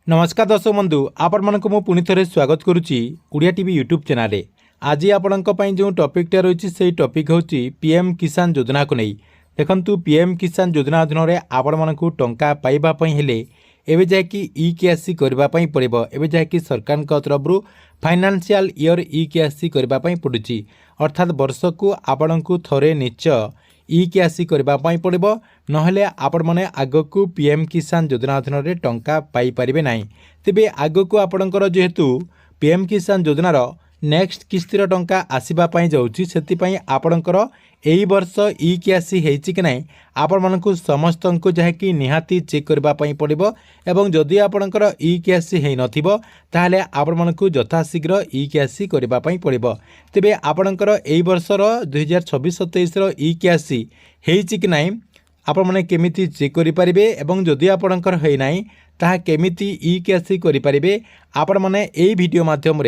नमस्कार दर्शक बंधु आपण मु पुणी थे स्वागत करुच्ची उड़िया टीवी यूट्यूब चैनल। आज आपण जो टॉपिकटा रही से टॉपिक हूँ पीएम किसान योजना को नहीं। देखंतु पीएम किसान योजना अधीन में आपण मानक टंका पाइबापी हेले एवं जैकि ई केआईसी करने पड़ो। एवं जैकि सरकार तरफ फाइनेंशियल ईयर ई केआईसी करने पड़ुची, अर्थात वर्ष को आपण को थरे निश्चय ई केआईसी करने पड़ो, नहेले आपण मैंने आग को पीएम किसान योजना अधीन में टंका पाइपर ना। तेबे आग को आपणकर जेहेतु पीएम किसान योजनार नेक्स्ट किस्तिर टंका आसवाई जाऊँगी से आपणकर यही वर्ष ई केआईसी होती कि नहीं आपण मानक समस्त को जहाँकि निहाती चेक करने पड़ो। एवं जदि आपणकर ई केआईसी हो नथिबो ताहले आपण मानक यथाशीघ्र ई केआईसी करने पड़ो। तेबे आपणकर यही वर्षर 2026-27 ई केआईसी होती कि नहीं आपण मैंने केमिति चेक करें एवं जदि आपणकर है ना ताहा केमिति ई केआईसी करें आपण मैंने यही वीडियो माध्यम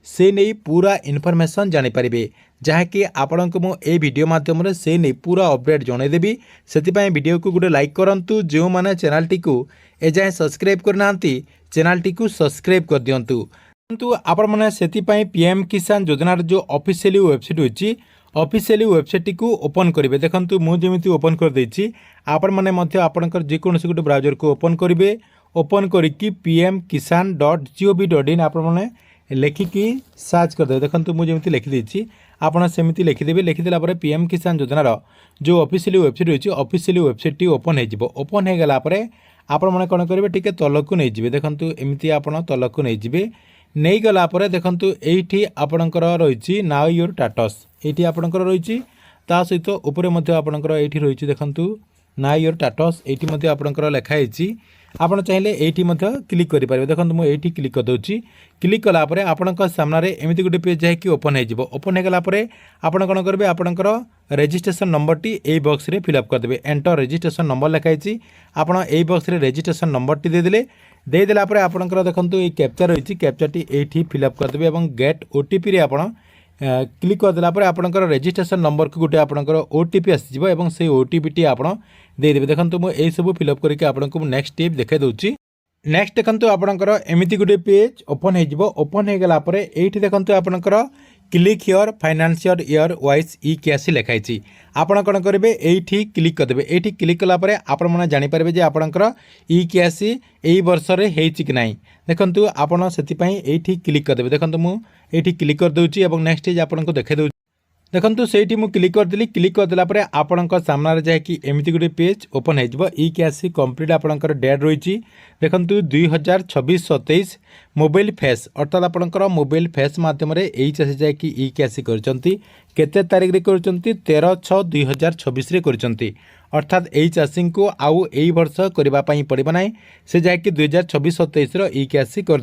से नहीं पूरा इनफॉरमेशन जानीपारे, जहाँकि आपण को मुझे वीडियो माध्यम से नहीं पूरा अपडेट जनईदेवी। से वीडियो को गोटे लाइक करूँ, जो मैंने चैनल टी को एजाएँ सब्सक्राइब करना चैनल टी को सब्सक्राइब कर दिंतु। किंतु आपण मैंने से पीएम किसान योजनार जो ऑफिशियली वेबसाइट होची ऑफिशियली वेबसाइट को ओपन करेंगे। देखो मुझे ओपन कर देछि, आपण मैंने आपणकर जेकोसी गोटे ब्राउजर को ओपन करेंगे। ओपन करिकी pm-kisan.gov.in आपण मैंने लेखिकी सर्च करदे। देखो मुझे लिखिदी आपड़ सेमती लिखिदेवे। लिखिदेला पीएम किसान योजनार जो ऑफिशियली वेबसाइट होची ऑफिशियली वेबसाइट ओपन हो ओपन हो गला आपण मैंने कौन करेंगे टिके तलक नहीं जाए। देखो एमती आप तलक नहीं जाए। नहीं गला देखु ये आपणकर रही नाउ योर स्टेटस ये आपणकर रही सहित उपरे आपणकर ये रही। देखु नाउ योर स्टेटस ये आपणकर लिखाई आपड़ चाहिए ये क्लिक करेंगे। देखो मुझे ये क्लिक करदे। क्लिक कलापर आपण सामने एमती गोटे पेज जैकि ओपन हो ओपन होगला आप कौन करेंगे आपणकर registration number T a box रे फिलअप करदे। एंटर रेजिस्ट्रेशन नंबर लिखाई आपड़ ए बॉक्स रे रेजिस्ट्रेशन नंबर टी देदेला आपणकर देखो ये कैप्चा रही कैप्चा टी ये फिलअप करदे और गेट ओटीपी रे आपण क्लिक करदेला आपणकर रेजिस्ट्रेशन नंबर को गोटे आपणकर ओटीपी आसीजिवो एवं से ओटीपी टी आपण देदेबे। देखो मुझे सब फिलअप करके आपको नेक्स्ट स्टेप देखा दूची। नेक्स्ट देखो आपणकर एमती गोटे पेज ओपन हो ओपन हो गला ये देखो आपणकर click here financial year wise E KIC लिखाई आपड़ कौन करेंगे ये क्लिक करदे। ये क्लिक कलापर आपण मैंने जानीपारे जे आपणकर ई केआईसी यही वर्ष में होती कि नहीं। देखो आपड़ से क्लिक करदे। देखो मुझे क्लिक करदे और नेक्स्ट स्टेज आपको देखा दूँ। देखो से क्लिक करदेली। क्लिक करदेला आपण सामने जैकि एमती गोटे पेज ओपन हो ई केआईसी कंप्लीट आपणकर डेट रही। देखो 2026-27 मोबाइल फेस अर्थात आपणकर मोबाइल फेस मध्यम यही चाषी जैकि ई केआईसी करते तारीख रे कर 13/6/2026 कर अर्थात यही चाषी को आउ यही वर्ष करने पड़ो ना से जैकि 2026-27 ई केआईसी कर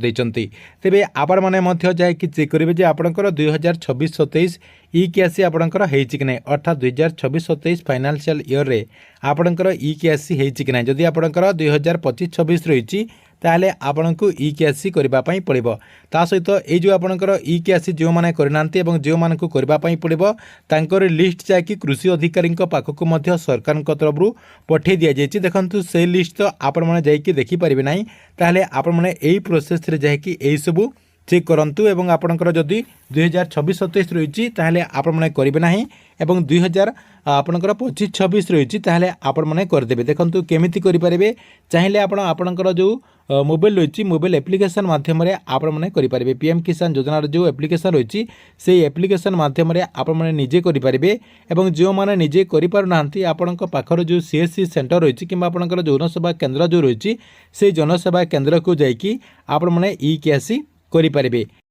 तेबे आपण मैंने जैकि चेक करेंगे जे आपणकर 2026-27 ई केआईसी आपणकर होती कि नहीं। अर्थात 2026-27 फाइनेंशियल ईयर रे आपणकर ई केआईसी होती कि नहीं। जदि आपणकर 2025-26 रही ताहले आपण को ई केआईसी करने पड़ो। ता सहित ये जो आपणकर ई केआईसी जो मैंने करना जो मान को करने पड़ो तांकर लिस्ट जैकि कृषि अधिकारी पाखक सरकार तरफ पठे दि जाए। देखो से लिस्ट तो आपण मैंने जाकि देखिपारे ना ताहले आपण मैंने यही प्रोसेस रे जाकि यही सब चेक करंतु एवं आपणकर जदि 2026-27 रही ताहले आपण मैंने करेंगे ना एवं 2025-26 रही ताहले आपण मैंने करदेबे। देखो केमिति करें चाहिए आपणकर जो मोबाइल रही मोबाइल एप्लिकेशन माध्यम आपण मैंने करेंगे। पीएम किसान योजनार जो एप्लिकेशन रही से एप्लिकेशन माध्यम आपण मैंने निजे करेंगे और जो मैंने निजे करें आपण पाखर जो सीएससी सेंटर रही कि आपणकर जनसेवा केन्द्र जो रही से जनसेवा केन्द्र को जाकि आपण मैंने ई केआईसी करें।